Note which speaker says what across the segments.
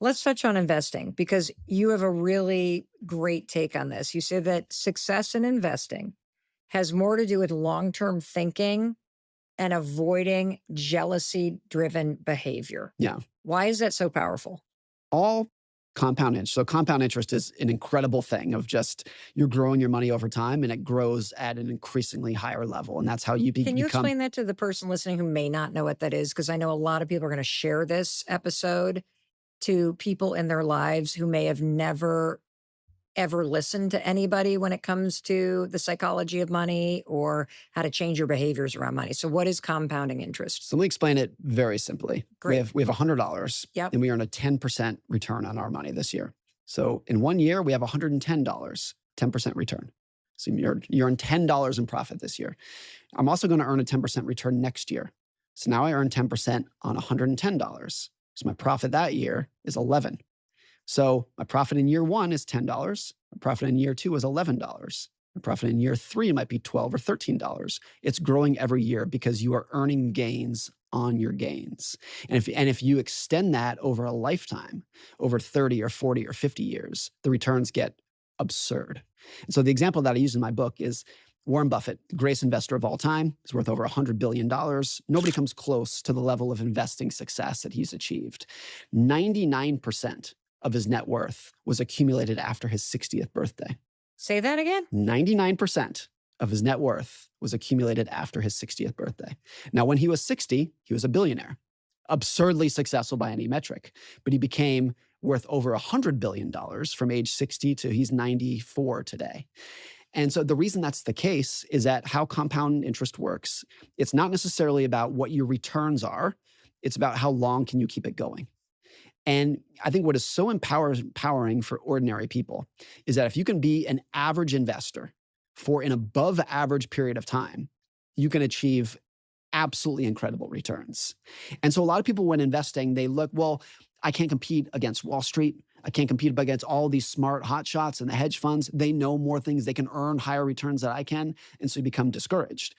Speaker 1: Let's touch on investing because you have a really great take on this. You say that success in investing has more to do with long-term thinking and avoiding jealousy-driven behavior.
Speaker 2: Yeah.
Speaker 1: Why is that so powerful?
Speaker 2: All compound interest. So compound interest is an incredible thing of just you're growing your money over time and it grows at an increasingly higher level. And that's how you
Speaker 1: Can you
Speaker 2: become.
Speaker 1: explain that to the person listening who may not know what that is? Because I know a lot of people are going to share this episode to people in their lives who may have never ever listened to anybody when it comes to the psychology of money or how to change your behaviors around money. So what is compounding interest?
Speaker 2: So let me explain it very simply.
Speaker 1: Great.
Speaker 2: We have $100
Speaker 1: Yep.
Speaker 2: and we earn a 10% return on our money this year. So in 1 year, we have $110, 10% return. So you earn $10 in profit this year. I'm also going to earn a 10% return next year. So now I earn 10% on $110. So my profit that year is 11. So my profit in year one is $10. My profit in year two is $11. My profit in year three might be $12 or $13. It's growing every year because you are earning gains on your gains. And if you extend that over a lifetime, over 30 or 40 or 50 years, the returns get absurd. And so the example that I use in my book is Warren Buffett, the greatest investor of all time. He's worth over $100 billion. Nobody comes close to the level of investing success that he's achieved. 99% of his net worth was accumulated after his 60th birthday.
Speaker 1: Say that again?
Speaker 2: 99% of his net worth was accumulated after his 60th birthday. Now, when he was 60, he was a billionaire, absurdly successful by any metric, but he became worth over $100 billion from age 60 to he's 94 today. And so the reason that's the case is that how compound interest works, it's not necessarily about what your returns are. It's about how long can you keep it going. And I think what is so empowering for ordinary people is that if you can be an average investor for an above average period of time, you can achieve absolutely incredible returns. And so a lot of people when investing, they look, well, I can't compete against Wall Street. I can't compete against all these smart hotshots and the hedge funds. They know more things. They can earn higher returns than I can. And so you become discouraged.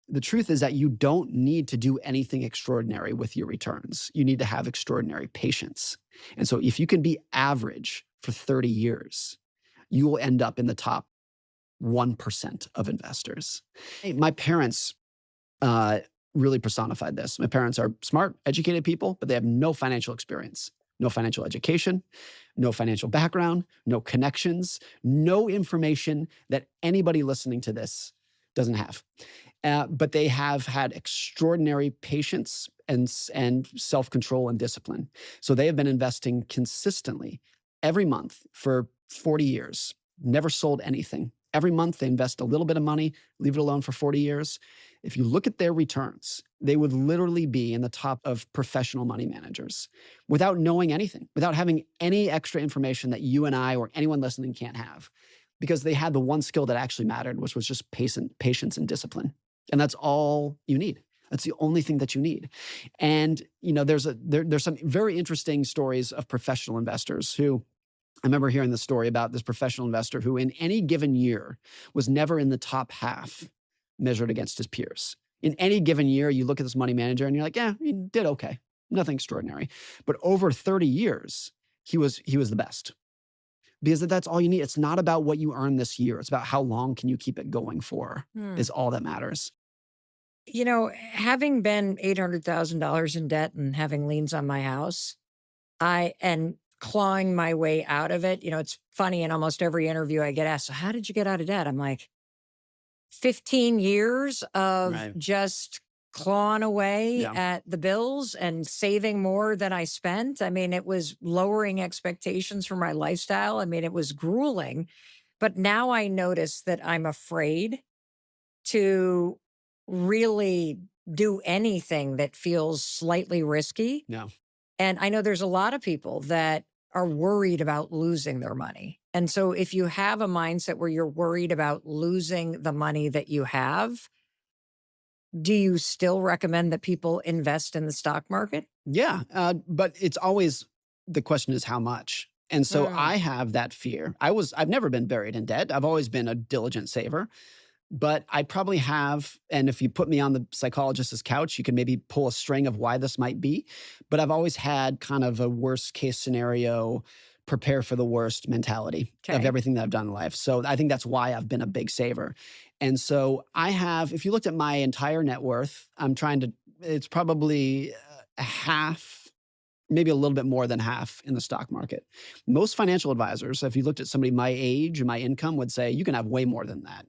Speaker 2: The truth is that you don't need to do anything extraordinary with your returns. You need to have extraordinary patience. And so if you can be average for 30 years, you will end up in the top 1% of investors. My parents really personified this. My parents are smart, educated people, but they have no financial experience, no financial education, no financial background, no connections, no information that anybody listening to this doesn't have. But they have had extraordinary patience and self-control and discipline. So they have been investing consistently every month for 40 years, never sold anything. Every month they invest a little bit of money, leave it alone for 40 years. If you look at their returns, they would literally be in the top of professional money managers without knowing anything, without having any extra information that you and I or anyone listening can't have, because they had the one skill that actually mattered, which was just patience and discipline. And that's all you need. That's the only thing that you need. And there's some very interesting stories of professional investors who, I remember hearing the story about this professional investor who in any given year was never in the top half measured against his peers. In any given year, you look at this money manager and you're like, yeah, he did okay. Nothing extraordinary. But over 30 years, he was the best. Because that's all you need. It's not about what you earn this year. It's about how long can you keep it going for is all that matters.
Speaker 1: Having been $800,000 in debt and having liens on my house, and clawing my way out of it, it's funny in almost every interview I get asked, so how did you get out of debt? I'm like, 15 years of just clawing away at the bills and saving more than I spent. I mean, it was lowering expectations for my lifestyle. I mean, it was grueling. But now I notice that I'm afraid to really do anything that feels slightly risky.
Speaker 2: No.
Speaker 1: And I know there's a lot of people that are worried about losing their money. And so if you have a mindset where you're worried about losing the money that you have, do you still recommend that people invest in the stock market?
Speaker 2: Yeah, but it's always, the question is how much. And so I have that fear. I've never been buried in debt. I've always been a diligent saver. But I probably have, and if you put me on the psychologist's couch, you can maybe pull a string of why this might be. But I've always had kind of a worst case scenario, prepare for the worst mentality of
Speaker 1: Okay.
Speaker 2: everything that I've done in life. So I think that's why I've been a big saver. And so I have, if you looked at my entire net worth, it's probably a half, maybe a little bit more than half in the stock market. Most financial advisors, if you looked at somebody my age and my income, would say you can have way more than that.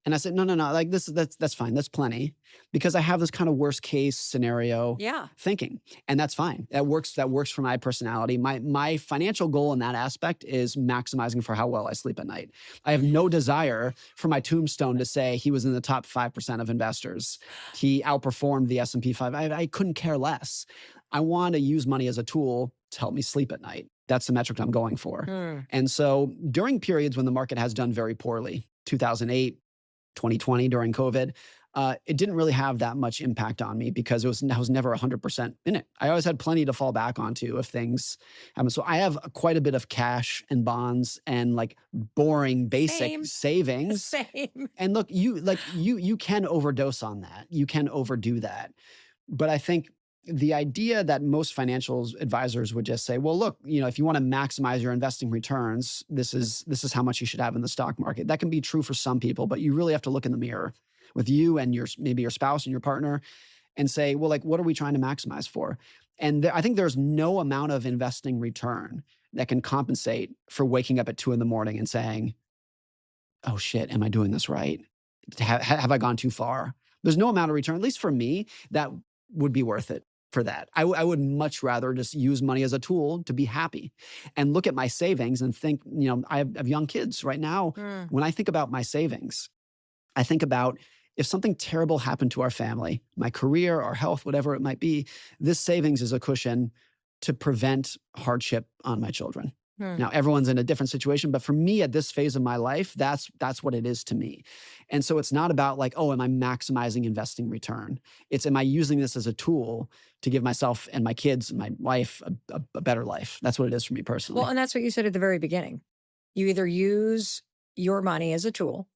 Speaker 2: And I said, no, no, no, like that's fine. That's plenty because I have this kind of worst case scenario
Speaker 1: Yeah.
Speaker 2: thinking. And that's fine. That works for my personality. My financial goal in that aspect is maximizing for how well I sleep at night. I have no desire for my tombstone to say he was in the top 5% of investors. He outperformed the S&P 5. I couldn't care less. I want to use money as a tool to help me sleep at night. That's the metric I'm going for.
Speaker 1: Hmm.
Speaker 2: And so during periods when the market has done very poorly, 2008, 2020 during COVID, it didn't really have that much impact on me because I was never 100% in it. I always had plenty to fall back onto if things happen. So I have quite a bit of cash and bonds and like boring basic
Speaker 1: Same.
Speaker 2: savings.
Speaker 1: Same.
Speaker 2: And look, you can overdose on that. You can overdo that. But I think the idea that most financial advisors would just say, well, look, if you want to maximize your investing returns, this is how much you should have in the stock market. That can be true for some people, but you really have to look in the mirror with you and maybe your spouse and your partner and say, well, like, what are we trying to maximize for? And I think there's no amount of investing return that can compensate for waking up at 2 a.m. and saying, oh shit, am I doing this right? Have I gone too far? There's no amount of return, at least for me, that would be worth it for that. I would much rather just use money as a tool to be happy and look at my savings and think, I have young kids right now.
Speaker 1: Hmm.
Speaker 2: When I think about my savings, I think about if something terrible happened to our family, my career, our health, whatever it might be, this savings is a cushion to prevent hardship on my children.
Speaker 1: Hmm.
Speaker 2: Now, everyone's in a different situation, but for me at this phase of my life, that's what it is to me. And so it's not about like, oh, am I maximizing investing return? It's, am I using this as a tool to give myself and my kids, and my wife, a better life? That's what it is for me
Speaker 1: Well,
Speaker 2: personally.
Speaker 1: and that's what you said at the very beginning. You either use your money as a tool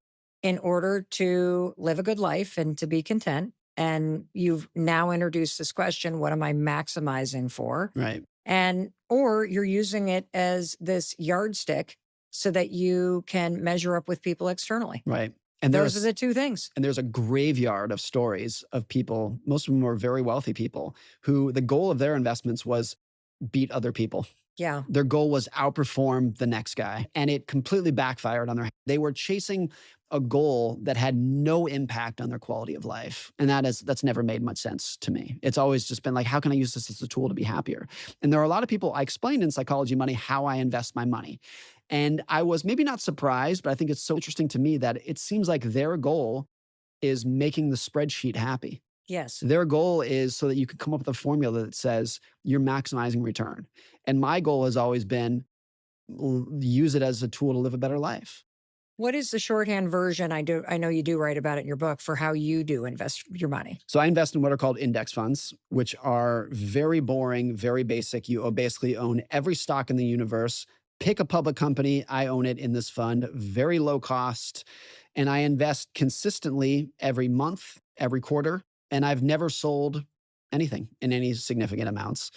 Speaker 1: in order to live a good life and to be content. And you've now introduced this question, what am I maximizing for?
Speaker 2: Right,
Speaker 1: Or you're using it as this yardstick so that you can measure up with people externally.
Speaker 2: right. And
Speaker 1: Those are
Speaker 2: there's
Speaker 1: the two things.
Speaker 2: and there's a graveyard of stories of people, most of them were very wealthy people, who the goal of their investments was beat other people.
Speaker 1: Yeah.
Speaker 2: Their goal was outperform the next guy, and it completely backfired on their. They were chasing a goal that had no impact on their quality of life, and that's never made much sense to me. It's always just been like, how can I use this as a tool to be happier? And there are a lot of people. I explained in Psychology Money how I invest my money, and I was maybe not surprised, but I think it's so interesting to me that it seems like their goal is making the spreadsheet happy.
Speaker 1: Yes.
Speaker 2: Their goal is so that you can come up with a formula that says you're maximizing return. And my goal has always been use it as a tool to live a better life.
Speaker 1: What is the shorthand version? I know you do write about it in your book for how you do invest your money.
Speaker 2: So I invest in what are called index funds, which are very boring, very basic. You basically own every stock in the universe. Pick a public company. I own it in this fund, very low cost. And I invest consistently every month, every quarter. And I've never sold anything in any significant amounts.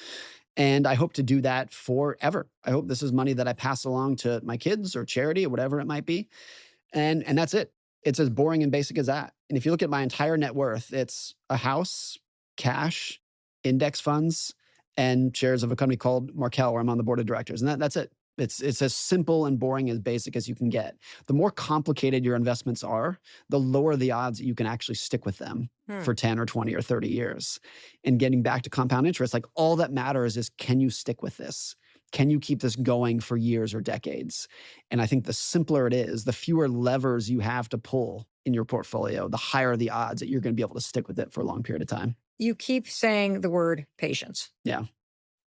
Speaker 2: And I hope to do that forever. I hope this is money that I pass along to my kids or charity or whatever it might be. And that's it. It's as boring and basic as that. And if you look at my entire net worth, it's a house, cash, index funds, and shares of a company called Markel, where I'm on the board of directors. And that's it. It's as simple and boring as basic as you can get. The more complicated your investments are, the lower the odds that you can actually stick with them
Speaker 1: Hmm.
Speaker 2: for 10 or 20 or 30 years. And getting back to compound interest, like all that matters is, can you stick with this? Can you keep this going for years or decades? And I think the simpler it is, the fewer levers you have to pull in your portfolio, the higher the odds that you're going to be able to stick with it for a long period of time.
Speaker 1: You keep saying the word patience.
Speaker 2: Yeah.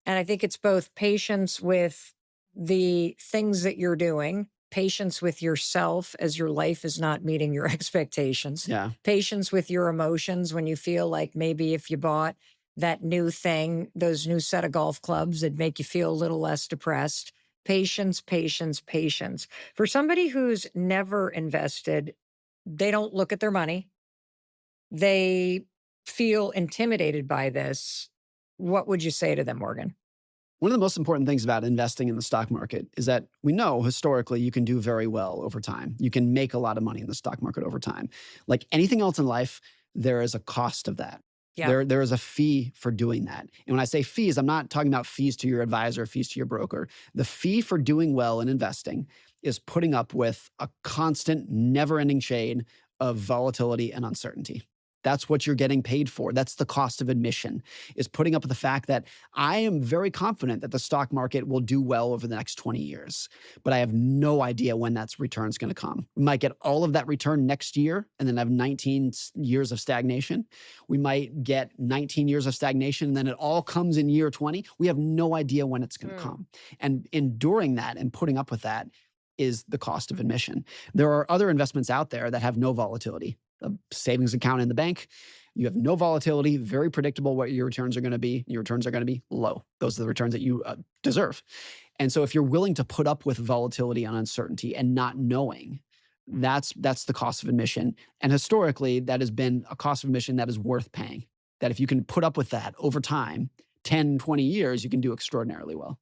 Speaker 1: And I think it's both patience with the things that you're doing, patience with yourself as your life is not meeting your expectations,
Speaker 2: Yeah.
Speaker 1: patience with your emotions when you feel like maybe if you bought that new thing, those new set of golf clubs, it'd make you feel a little less depressed. Patience, patience, patience. For somebody who's never invested, They don't look at their money. They feel intimidated by this. What would you say to them, Morgan?
Speaker 2: One of the most important things about investing in the stock market is that we know historically you can do very well over time. You can make a lot of money in the stock market over time. Like anything else in life, there is a cost of that.
Speaker 1: Yeah.
Speaker 2: There is a fee for doing that. And when I say fees, I'm not talking about fees to your advisor, fees to your broker. The fee for doing well in investing is putting up with a constant, never ending chain of volatility and uncertainty. That's what you're getting paid for. That's the cost of admission, is putting up with the fact that I am very confident that the stock market will do well over the next 20 years, but I have no idea when that return is going to come. We might get all of that return next year and then have 19 years of stagnation. We might get 19 years of stagnation and then it all comes in year 20. We have no idea when it's going to come. And enduring that and putting up with that is the cost of admission. There are other investments out there that have no volatility. A savings account in the bank, you have no volatility, very predictable what your returns are going to be. Your returns are going to be low. Those are the returns that you deserve. And so if you're willing to put up with volatility and uncertainty and not knowing, that's the cost of admission. And historically, that has been a cost of admission that is worth paying. That if you can put up with that over time, 10, 20 years, you can do extraordinarily well.